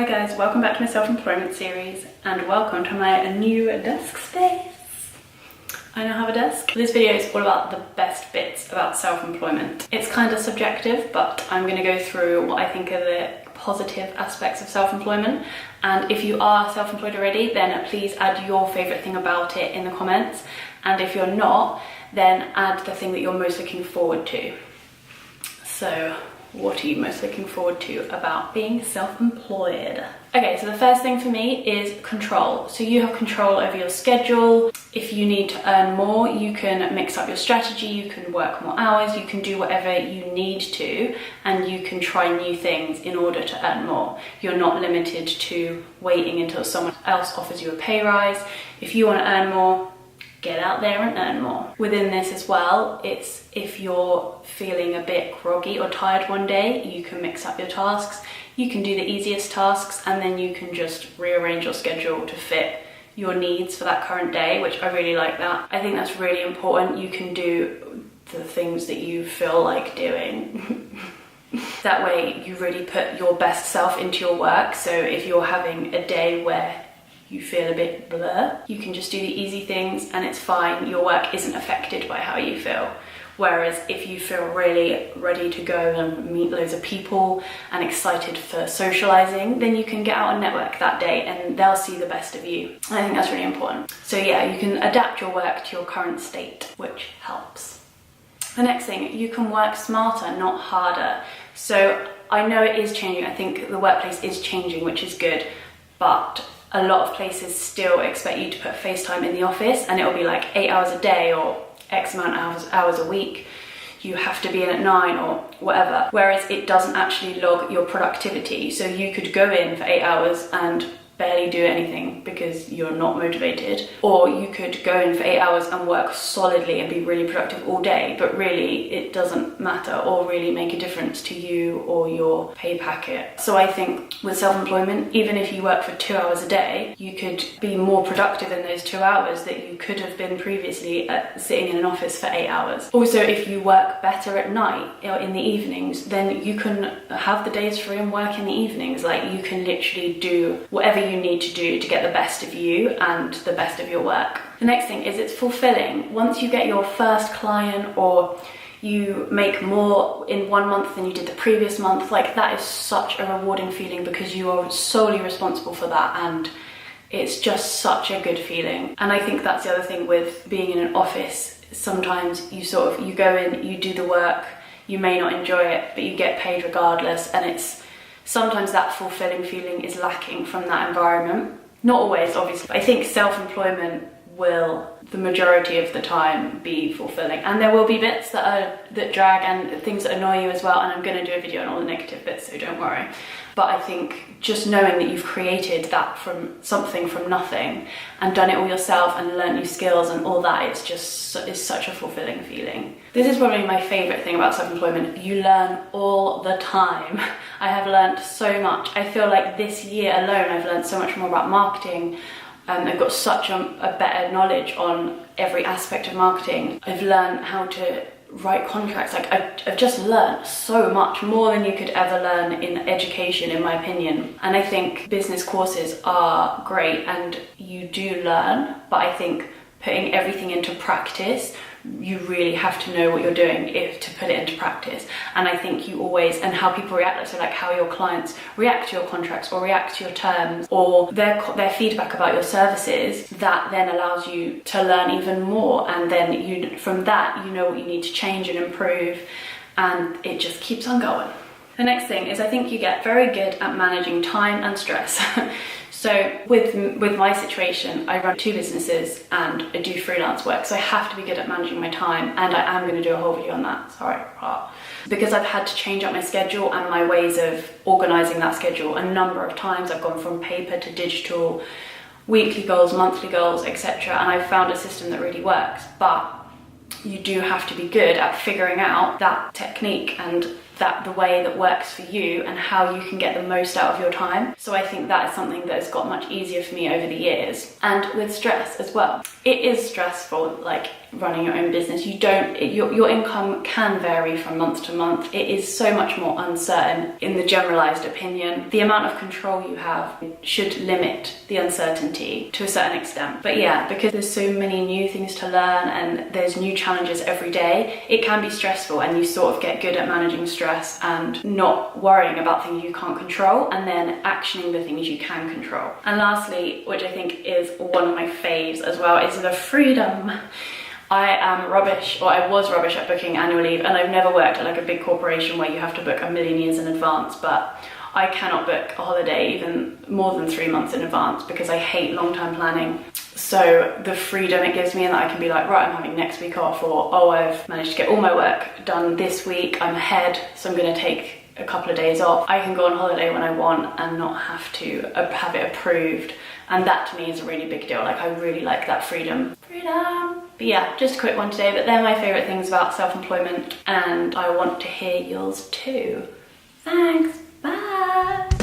guys, welcome back to my self-employment series and welcome to my new desk space. I now have a desk. This video is all about the best bits about self-employment. It's kind of subjective, but I'm going to go through what I think are the positive aspects of self-employment. And if you are self-employed already, then please add your favourite thing about it in the comments. And if you're not, then add the thing that you're most looking forward to. So, what are you most looking forward to about being self-employed? Okay, so the first thing for me is control. So you have control over your schedule. If you need to earn more, you can mix up your strategy, you can work more hours, you can do whatever you need to, and you can try new things in order to earn more. You're not limited to waiting until someone else offers you a pay rise. If you want to earn more, get out there and earn more. Within this as well, it's if you're feeling a bit groggy or tired one day, you can mix up your tasks. You can do the easiest tasks and then you can just rearrange your schedule to fit your needs for that current day, which I really like that. I think that's really important. You can do the things that you feel like doing. That way you really put your best self into your work. So if you're having a day where you feel a bit blur, you can just do the easy things and it's fine. Your work isn't affected by how you feel. Whereas if you feel really ready to go and meet loads of people and excited for socializing, then you can get out and network that day and they'll see the best of you. I think that's really important. So yeah, you can adapt your work to your current state, which helps. The next thing, you can work smarter, not harder. So I know it is changing. I think the workplace is changing, which is good, but a lot of places still expect you to put FaceTime in the office and it'll be like 8 hours a day or X amount of hours a week. You have to be in at 9 or whatever. Whereas it doesn't actually log your productivity. So you could go in for 8 hours and barely do anything because you're not motivated. Or you could go in for 8 hours and work solidly and be really productive all day, but really it doesn't matter or really make a difference to you or your pay packet. So I think with self-employment, even if you work for 2 hours a day, you could be more productive in those 2 hours that you could have been previously sitting in an office for 8 hours. Also, if you work better at night or in the evenings, then you can have the days free and work in the evenings. Like you can literally do whatever you need to do to get the best of you and the best of your work. The next thing is it's fulfilling. Once you get your first client or you make more in 1 month than you did the previous month, like that is such a rewarding feeling because you are solely responsible for that and it's just such a good feeling. And I think that's the other thing with being in an office. Sometimes you go in, you do the work, you may not enjoy it, but you get paid regardless, and it's sometimes that fulfilling feeling is lacking from that environment. Not always, obviously. I think self-employment will, the majority of the time, be fulfilling. And there will be bits that drag and things that annoy you as well, and I'm going to do a video on all the negative bits, so don't worry. But I think just knowing that you've created that from something from nothing and done it all yourself and learned new skills and all that, is such a fulfilling feeling. This is probably my favourite thing about self-employment. You learn all the time. I have learned so much. I feel like this year alone I've learned so much more about marketing. I've got such a better knowledge on every aspect of marketing. I've learned how to write contracts. Like I've just learned so much more than you could ever learn in education, in my opinion. And I think business courses are great and you do learn, but I think putting everything into practice, you really have to know what you're doing to put it into practice. And I think you always, and how people react, so like how your clients react to your contracts or react to your terms or their feedback about your services, that then allows you to learn even more. And then from that, you know what you need to change and improve, and it just keeps on going. The next thing is I think you get very good at managing time and stress. So with my situation, I run 2 businesses and I do freelance work, so I have to be good at managing my time, and I am going to do a whole video on that, sorry, because I've had to change up my schedule and my ways of organising that schedule a number of times. I've gone from paper to digital, weekly goals, monthly goals, etc., and I've found a system that really works. But you do have to be good at figuring out that technique and that the way that works for you and how you can get the most out of your time. So I think that is something that has got much easier for me over the years. And with stress as well. It is stressful, like running your own business. Your income can vary from month to month. It is so much more uncertain in the generalized opinion. The amount of control you have should limit the uncertainty to a certain extent. But yeah, because there's so many new things to learn and there's new challenges every day, it can be stressful, and you sort of get good at managing stress and not worrying about things you can't control and then actioning the things you can control. And lastly, which I think is one of my faves as well, is the freedom. I am rubbish, or I was rubbish at booking annual leave, and I've never worked at like a big corporation where you have to book a million years in advance, but I cannot book a holiday even more than 3 months in advance because I hate long-term planning. So the freedom it gives me, and that I can be like, right, I'm having next week off, or oh, I've managed to get all my work done this week, I'm ahead, so I'm going to take a couple of days off. I can go on holiday when I want and not have to have it approved, and that to me is a really big deal. Like, I really like that freedom. But yeah, just a quick one today, but they're my favourite things about self-employment, and I want to hear yours too. Thanks, bye!